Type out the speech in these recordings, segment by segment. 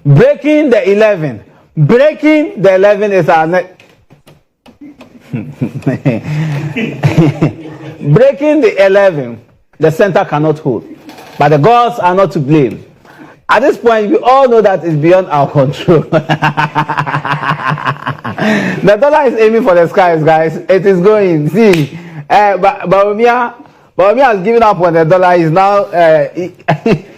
Breaking the 11. Breaking the 11 is our next. Breaking the 11, the center cannot hold. But the gods are not to blame. At this point, we all know that it's beyond our control. The dollar is aiming for the skies, guys. It is going. See, Bawumia has given up on the dollar. He's now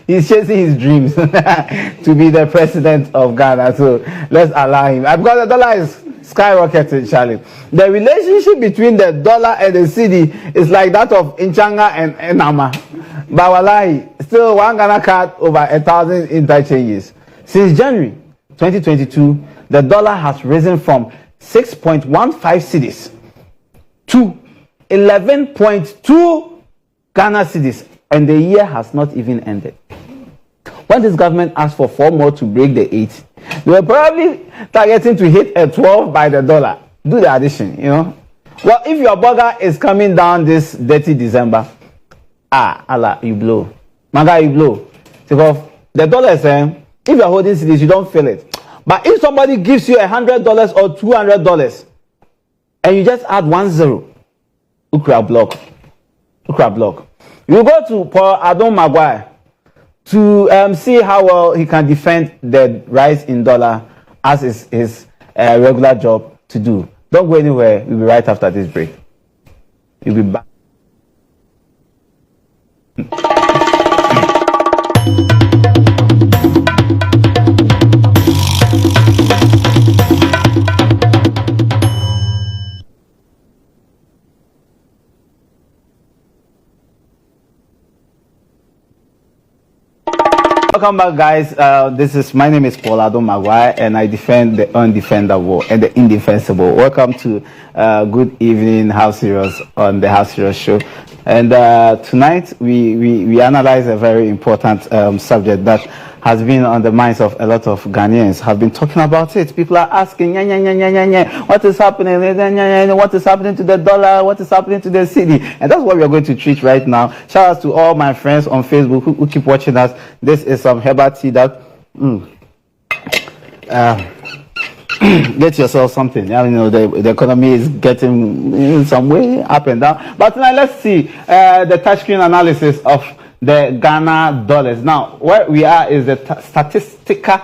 he's chasing his dreams to be the president of Ghana. So let's allow him. Because the dollar is skyrocketing, Charlie. The relationship between the dollar and the cedi is like that of Inchanga and Enama. But wallahi, still one Ghana card over 1,000 interchanges. Since January 2022, the dollar has risen from 6.15 cedis to 11.2 Ghana cedis, and the year has not even ended. When this government asked for 4 more to break the 8, they were probably targeting to hit a 12 by the dollar. Do the addition, you know. Well, if your burger is coming down this dirty December, Allah, you blow. Maga, you blow. Because the dollar is saying, if you're holding cedis, you don't feel it. But if somebody gives you $100 or $200, and you just add 1 0, Ukra block. You go to Paul Adom Maguire to see how well he can defend the rise in dollar as is his regular job to do. Don't go anywhere. We'll be right after this break. We'll be back. Welcome back, guys. My name is Paul Adom Maguire, and I defend the undefendable and the indefensible. Welcome to Good Evening House Heroes on the House Heroes Show. And tonight we analyze a very important subject that has been on the minds of a lot of Ghanaians. Have been talking about it. People are asking, what is happening? What is happening to the dollar? What is happening to the cedi? And that's what we are going to treat right now. Shout out to all my friends on Facebook who keep watching us. This is some herbal tea that get yourself something. You know, the economy is getting in some way up and down. But now let's see the touchscreen analysis of the Ghana dollars. Now, where we are is the statista.com.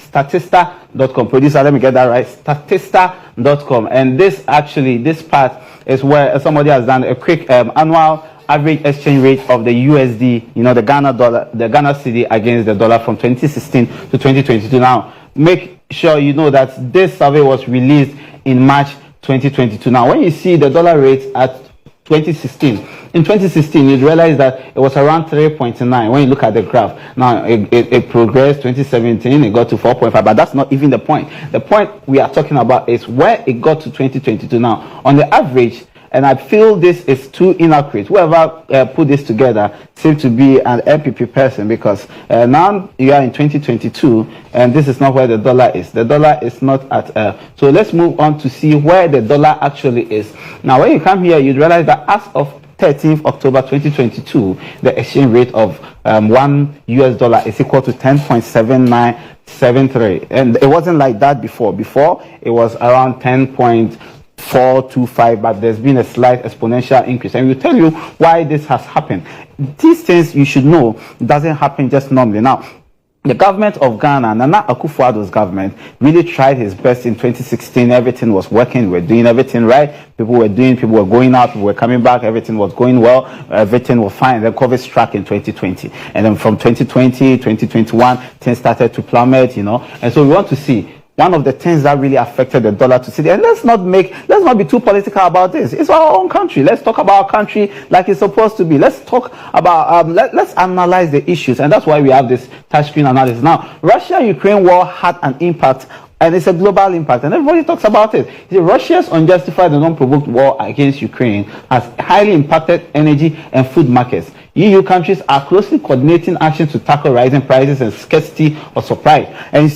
Statista.com. Producer, let me get that right. Statista.com. And this part is where somebody has done a quick annual average exchange rate of the USD, you know, the Ghana dollar, the Ghana cedi against the dollar from 2016 to 2022. Now, make sure you know that this survey was released in March 2022. Now, when you see the dollar rate at 2016, in 2016, you realize that it was around 3.9 when you look at the graph. Now, it progressed. 2017, it got to 4.5, but that's not even the point. The point we are talking about is where it got to 2022. Now, on the average, and I feel this is too inaccurate. Whoever put this together seems to be an MPP person, because now you are in 2022 and this is not where the dollar is. The dollar is not at so let's move on to see where the dollar actually is. Now, when you come here, you realize that as of 13th October 2022, the exchange rate of $1 is equal to 10.7973, and it wasn't like that before. Before, it was around 10.425, but there's been a slight exponential increase, and we'll tell you why this has happened. These things you should know doesn't happen just normally. Now, the government of Ghana, Nana Akufo-Addo's government, really tried his best in 2016. Everything was working. We were doing everything right. People were going out, people were coming back. Everything was going well. Everything was fine. Then COVID struck in 2020. And then from 2020, 2021, things started to plummet, you know. And so we want to see one of the things that really affected the dollar to cedi. And let's not be too political about this. It's our own country. Let's talk about our country like it's supposed to be. Let's talk about let's analyze the issues, and that's why we have this touchscreen analysis. Now, Russia-Ukraine war had an impact, and it's a global impact, and everybody talks about it. Russia's unjustified and unprovoked war against Ukraine has highly impacted energy and food markets. EU countries are closely coordinating actions to tackle rising prices and scarcity of supply. And you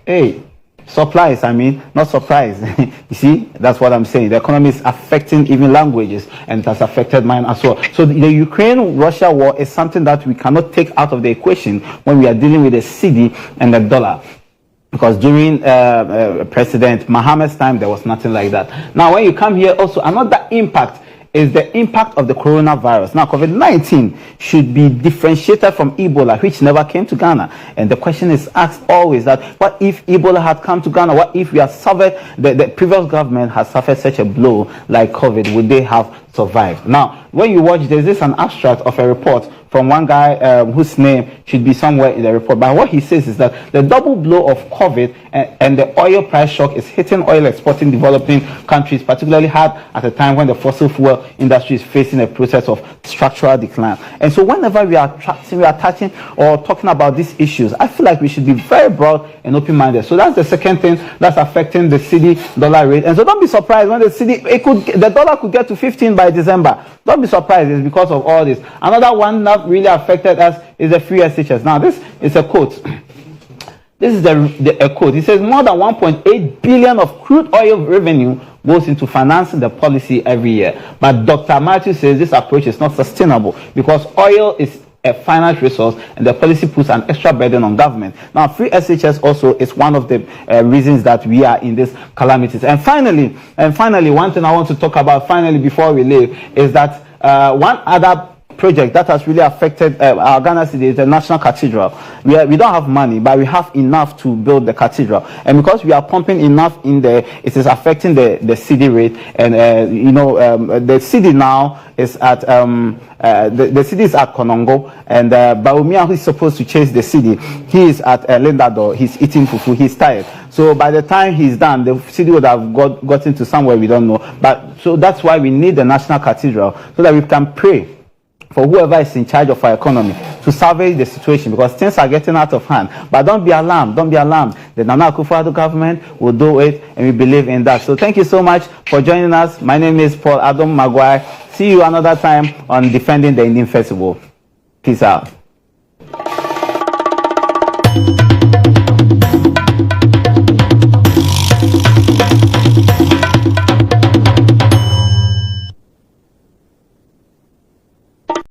see, Supplies, I mean, not surprise. You see, that's what I'm saying. The economy is affecting even languages, and it has affected mine as well. So the Ukraine-Russia war is something that we cannot take out of the equation when we are dealing with the cedi and the dollar. Because during President Mohammed's time, there was nothing like that. Now, when you come here, also, another impact is the impact of the coronavirus. Now, COVID-19 should be differentiated from Ebola, which never came to Ghana. And the question is asked always that, what if Ebola had come to Ghana? What if we have suffered, the previous government has suffered such a blow like COVID? Would they have survived? Now, when you watch, there's this an abstract of a report from one guy whose name should be somewhere in the report. But what he says is that the double blow of COVID and the oil price shock is hitting oil exporting developing countries particularly hard at a time when the fossil fuel industry is facing a process of structural decline. And so whenever we are touching or talking about these issues, I feel like we should be very broad and open-minded. So that's the second thing that's affecting the cedi-dollar rate. And so don't be surprised when the dollar could get to 15 by December. Don't be surprised, it's because of all this. Another one that really affected us is the free SHS. Now, this is a quote. This is a quote. He says, more than 1.8 billion of crude oil revenue goes into financing the policy every year. But Dr. Matthew says this approach is not sustainable because oil is a finite resource and the policy puts an extra burden on government. Now, free SHS also is one of the reasons that we are in these calamities. And finally, one thing I want to talk about before we leave is that one other project that has really affected our Ghana city is the National Cathedral. We don't have money, but we have enough to build the cathedral. And because we are pumping enough in there, it is affecting the cedi rate. And the cedi now is at the cedi is at Konongo, and Baumia, who is supposed to chase the cedi, he is at Lendado. He's eating fufu. He's tired. So by the time he's done, the cedi would have gotten to somewhere we don't know. But so that's why we need the National Cathedral so that we can pray for whoever is in charge of our economy to salvage the situation, because things are getting out of hand. But don't be alarmed. Don't be alarmed. The Nana Akufo-Addo government will do it, and we believe in that. So thank you so much for joining us. My name is Paul Adom Maguire. See you another time on Defending the Indian Festival. Peace out.